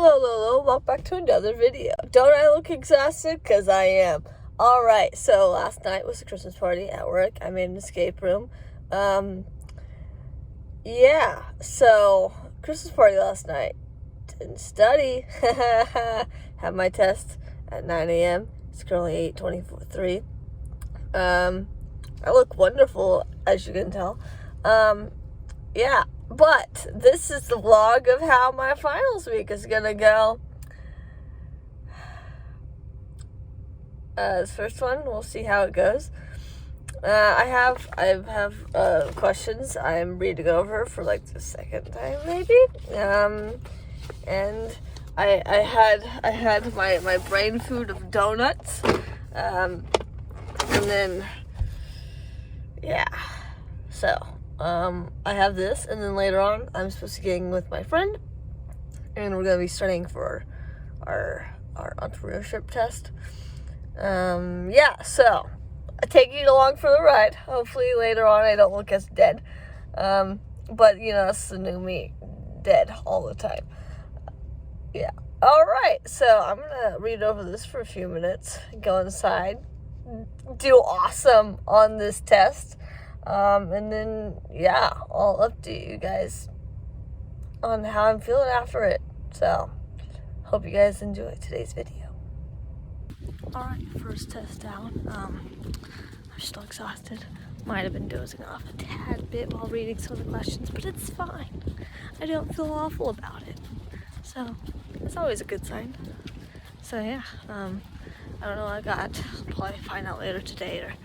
Hello, welcome back to another video. Don't I look exhausted? Because I am. Alright, so last night was a Christmas party at work. I made an escape room. Yeah, so Christmas party last night. Didn't study. Had my test at 9 a.m. It's currently 8:23. I look wonderful, as you can tell. Yeah, but this is the vlog of how my finals week is gonna go. This first one, we'll see how it goes. I have questions I'm ready to go over for like the second time maybe. And I had my brain food of donuts. And then yeah, so I have this, and then later on I'm supposed to get in with my friend, and we're gonna be studying for our entrepreneurship test. Yeah, so I take you along for the ride. Hopefully later on I don't look as dead. But you know, that's the new me, dead all the time. Yeah. Alright, so I'm gonna read over this for a few minutes, go inside, do awesome on this test. And then, yeah, I'll update you guys on how I'm feeling after it. So, hope you guys enjoy today's video. Alright, first test down. I'm still exhausted. Might have been dozing off a tad bit while reading some of the questions, but it's fine. I don't feel awful about it. So, it's always a good sign. So, yeah, I don't know what I got. I'll probably find out later today or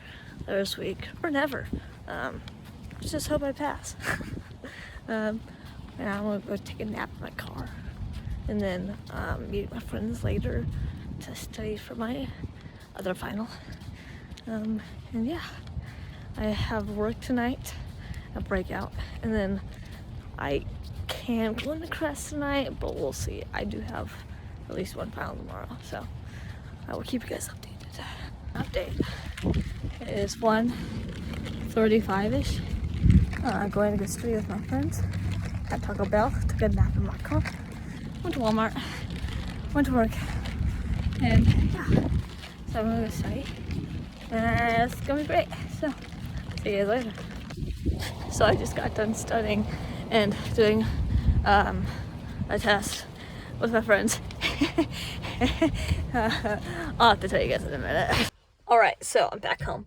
this week or never. Just hope I pass. And I'm gonna go take a nap in my car, and then meet my friends later to study for my other final. And yeah, I have work tonight, a breakout, and then I can go into class tonight, but we'll see. I do have at least one final tomorrow, so I will keep you guys updated. It is 1:35-ish. Going to go study with my friends at Taco Bell. Took a nap in my car. Went to Walmart. Went to work. And yeah, so I'm gonna go study. And it's gonna be great. So, see you guys later. So I just got done studying and doing a test with my friends. I'll have to tell you guys in a minute. Alright, so I'm back home.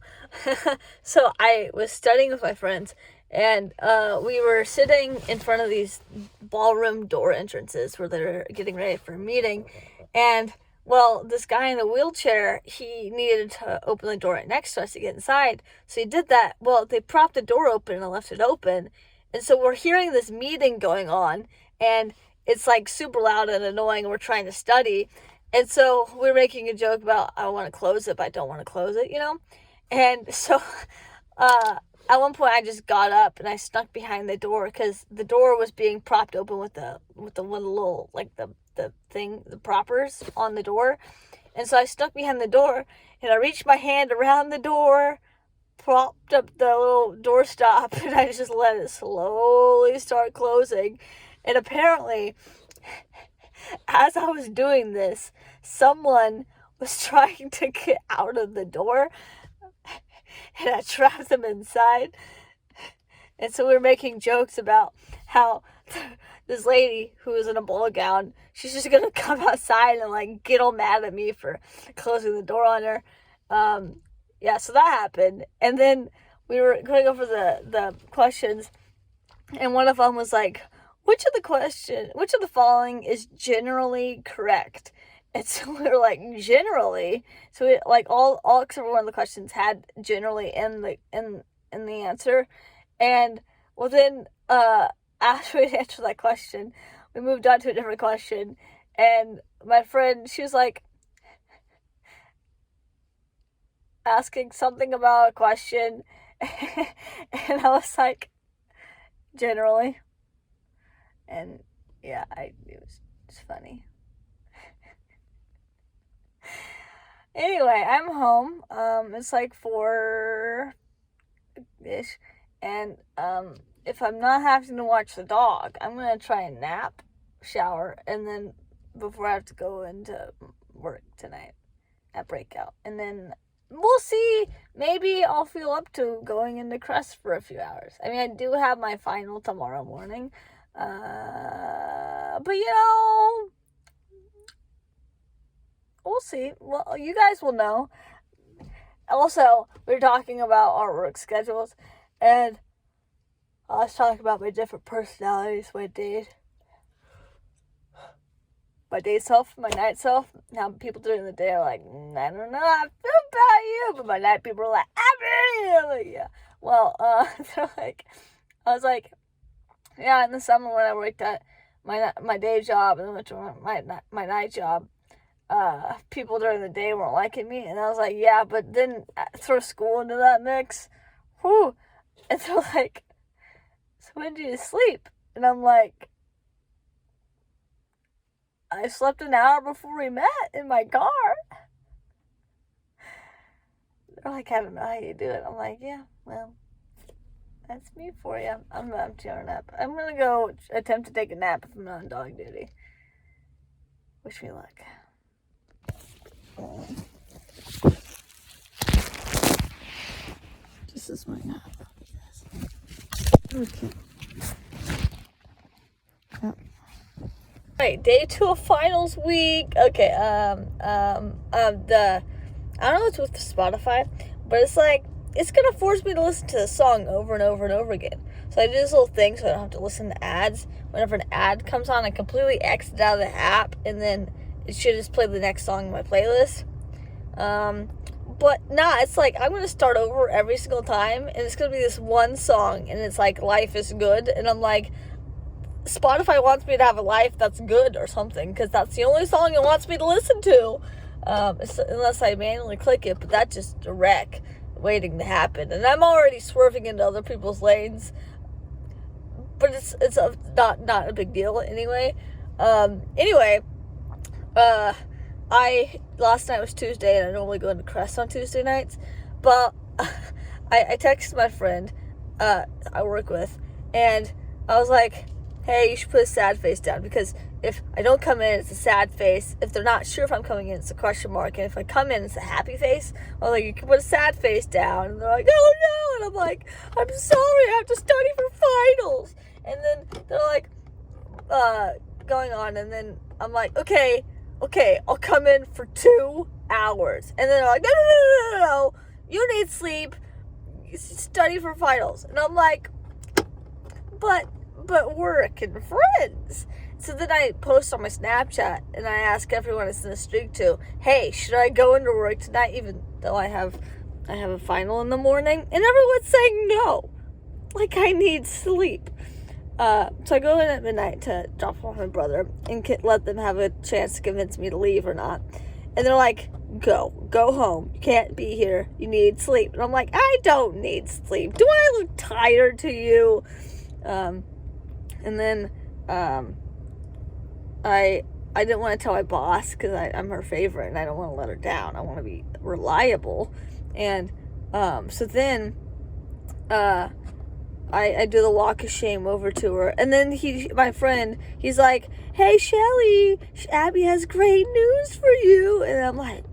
So I was studying with my friends, and we were sitting in front of these ballroom door entrances where they're getting ready for a meeting. And, well, this guy in a wheelchair, he needed to open the door right next to us to get inside. So he did that. Well, they propped the door open and left it open. And so we're hearing this meeting going on, and it's like super loud and annoying. We're trying to study. And so we're making a joke about, I want to close it, but I don't want to close it, you know? And so at one point I just got up and I snuck behind the door because the door was being propped open with the little, like the thing, the proppers on the door. And so I snuck behind the door and I reached my hand around the door, propped up the little doorstop, and I just let it slowly start closing. And apparently, as I was doing this, someone was trying to get out of the door, and I trapped them inside. And so we were making jokes about how this lady who was in a ball gown, she's just gonna come outside and like get all mad at me for closing the door on her. Yeah, so that happened. And then we were going over the questions, and one of them was like, which of the following is generally correct? And so we were like, generally. So we, like, all except for one of the questions had generally in the answer. And well, then after we answered that question, we moved on to a different question. And my friend, she was like asking something about a question, and I was like, generally. And yeah, it was just funny. Anyway, I'm home. It's like 4-ish, and if I'm not having to watch the dog, I'm gonna try and nap, shower, and then before I have to go into work tonight at Breakout. And then we'll see. Maybe I'll feel up to going into Crest for a few hours. I mean, I do have my final tomorrow morning. But we'll see. Well, you guys will know. Also, we're talking about our work schedules, and I was talking about my different personalities, my day self, my night self. Now people during the day are like, I don't know, I feel about you, but my night people are like, I'm like, yeah. Well, they're like, I was like, yeah, in the summer when I worked at my day job and went to my night job, people during the day weren't liking me, and I was like, yeah, but then throw school into that mix, whew, and they're like, so when do you sleep? And I'm like, I slept an hour before we met in my car. They're like, I don't know how you do it. I'm like, yeah, well, that's me for you. I'm taking a nap. I'm gonna go attempt to take a nap if I'm not on dog duty. Wish me luck. This is my nap. Okay. Yep. Right, day 2 of finals week. Okay, I don't know what's with Spotify, but it's like, it's gonna force me to listen to the song over and over and over again. So I do this little thing so I don't have to listen to ads. Whenever an ad comes on, I completely exit out of the app, and then it should just play the next song in my playlist. But it's like, I'm gonna start over every single time, and it's gonna be this one song, and it's like, Life is Good, and I'm like, Spotify wants me to have a life that's good or something, because that's the only song it wants me to listen to, unless I manually click it, but that's just a wreck waiting to happen, and I'm already swerving into other people's lanes, but it's not a big deal anyway. Last night was Tuesday, and I normally go into Crest on Tuesday nights, but I texted my friend I work with, and I was like, hey, you should put a sad face down, because if I don't come in, it's a sad face. If they're not sure if I'm coming in, it's a question mark. And if I come in, it's a happy face. I was like, you can put a sad face down. And they're like, oh no. And I'm like, I'm sorry, I have to study for finals. And then they're like, going on. And then I'm like, okay, I'll come in for 2 hours. And then they're like, no. You need sleep. You study for finals. And I'm like, but work and friends. So then I post on my Snapchat, and I ask everyone it's in the streak to, hey, should I go into work tonight, even though I have a final in the morning? And everyone's saying no. Like, I need sleep. So I go in at midnight to drop off my brother and let them have a chance to convince me to leave or not. And they're like, go home. You can't be here. You need sleep. And I'm like, I don't need sleep. Do I look tired to you? And then, I didn't want to tell my boss, because I'm her favorite, and I don't want to let her down. I want to be reliable. And, so then, I do the walk of shame over to her, and then my friend, he's like, hey, Shelly, Abby has great news for you, and I'm like,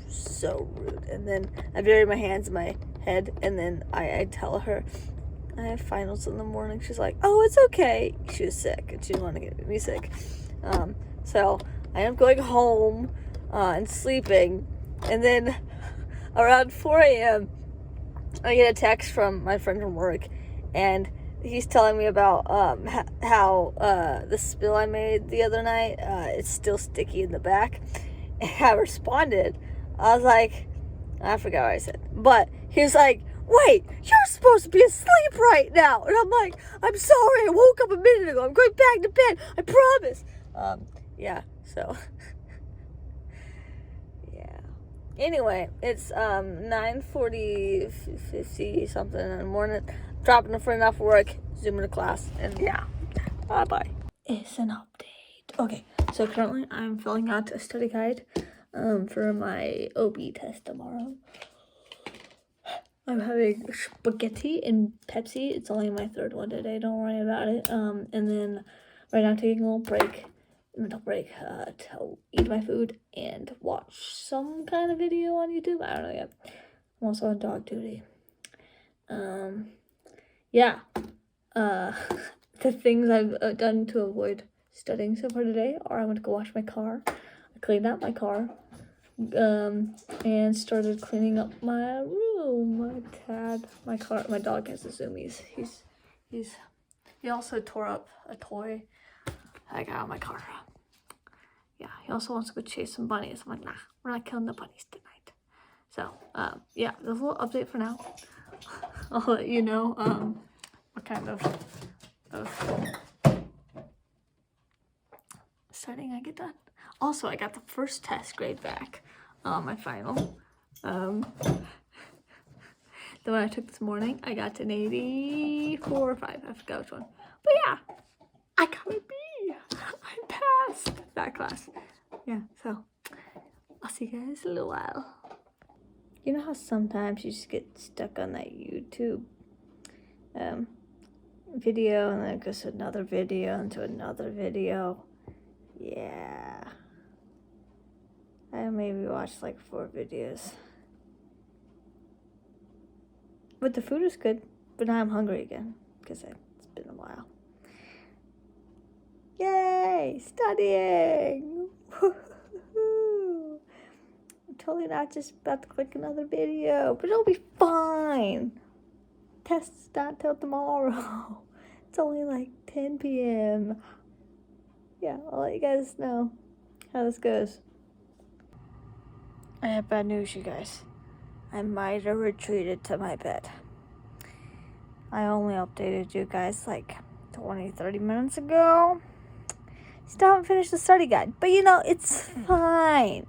so rude. And then I bury my hands in my head, and then I tell her, I have finals in the morning. She's like, oh, it's okay. She was sick, and she didn't want to get me sick. So I am going home and sleeping. And then around 4 a.m., I get a text from my friend from work, and he's telling me about how the spill I made the other night, it's still sticky in the back. And I responded. I was like, I forgot what I said. But he was like, wait, you're supposed to be asleep right now. And I'm like, I'm sorry, I woke up a minute ago. I'm going back to bed, I promise. Yeah, so. Yeah. Anyway, it's 9:40, 50 something in the morning. Dropping a friend off work, zooming to class, and yeah. Bye-bye. It's an update. Okay, so currently I'm filling out a study guide for my OB test tomorrow. I'm having spaghetti and Pepsi. It's only my 3rd one today. Don't worry about it. And then right now I'm taking a little break. mental break to eat my food and watch some kind of video on YouTube. I don't know yet. I'm also on dog duty. Yeah. The things I've done to avoid studying so far today are I went to go wash my car. I cleaned out my car. And started cleaning up my room. My dog has the zoomies. He also tore up a toy I got out of my car. Yeah, he also wants to go chase some bunnies. I'm like, nah, we're not killing the bunnies tonight. So, yeah, there's a little update for now. I'll let you know, what kind of studying I get done. Also, I got the first test grade back on my final. The one I took this morning, I got an 84 or 5. I forgot which one. But yeah, I got a B. I passed that class. Yeah, so I'll see you guys in a little while. You know how sometimes you just get stuck on that YouTube video and then it goes to another video and to another video? Yeah. I maybe watched like 4 videos. But the food is good. But now I'm hungry again because it's been a while. Yay! Studying! Woo-hoo-hoo. I'm totally not just about to click another video, but it'll be fine. Test's not till tomorrow. It's only like 10 p.m. Yeah, I'll let you guys know how this goes. I have bad news, you guys. I might have retreated to my bed. I only updated you guys like 20-30 minutes ago. Still haven't finished the study guide. But you know, it's fine.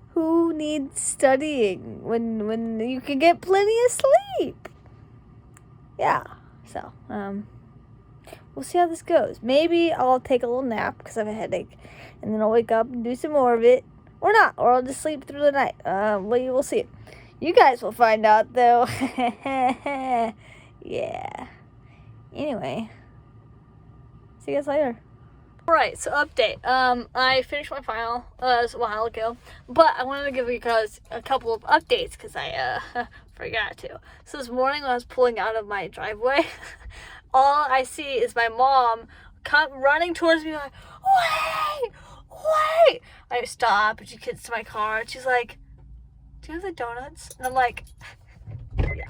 Who needs studying when you can get plenty of sleep? Yeah, so, we'll see how this goes. Maybe I'll take a little nap because I have a headache. And then I'll wake up and do some more of it. Or not. Or I'll just sleep through the night. We'll see. You guys will find out, though. Yeah. Anyway. See you guys later. Alright, so update. I finished my final a while ago, but I wanted to give you guys a couple of updates because I forgot to. So this morning when I was pulling out of my driveway, all I see is my mom come running towards me like, wait! I stop and she gets to my car and she's like, do you have the donuts? And I'm like, yeah.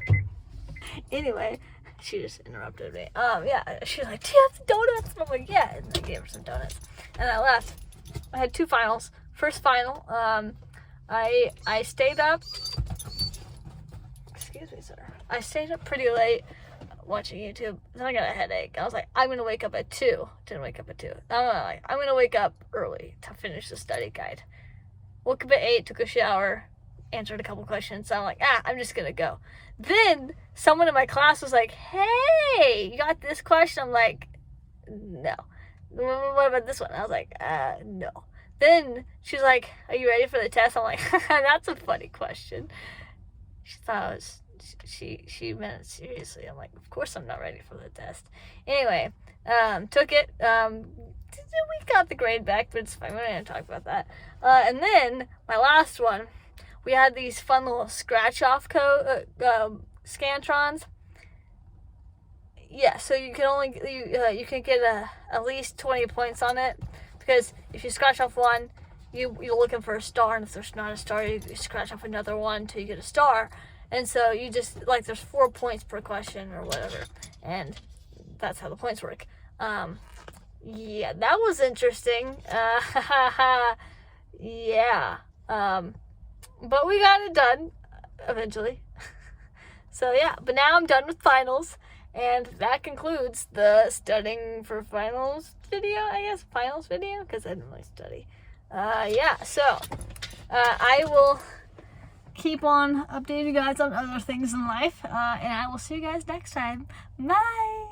Anyway, she just interrupted me. Yeah, she's like, do you have the donuts? And I'm like, yeah. And I gave her some donuts. And I left. I had 2 finals. First final, I stayed up. Excuse me, sir. I stayed up pretty late watching YouTube. Then I got a headache. I was like, I'm gonna wake up at 2. Didn't wake up at 2. I'm gonna wake up early to finish the study guide. Woke up at 8, took a shower, answered a couple questions. So I'm like, I'm just gonna go. Then someone in my class was like, hey, you got this question? I'm like, no. What about this one? I was like, no. Then she's like, are you ready for the test? I'm like, that's a funny question. She thought I was, she meant it seriously. I'm like, of course I'm not ready for the test. Anyway, took it. We got the grade back, but it's fine. We're not going to talk about that. And then my last one, we had these fun little scratch-off Scantrons. Yeah, so you can only you can get at least 20 points on it because if you scratch off one, you're looking for a star, and if there's not a star, you scratch off another one till you get a star. And so you just like there's 4 points per question or whatever, and that's how the points work. Yeah, that was interesting. Yeah. But we got it done eventually. So yeah, but now I'm done with finals, and that concludes the studying for finals video, I guess. Finals video, because I didn't really study. Yeah, so I will keep on updating you guys on other things in life, and I will see you guys next time. Bye!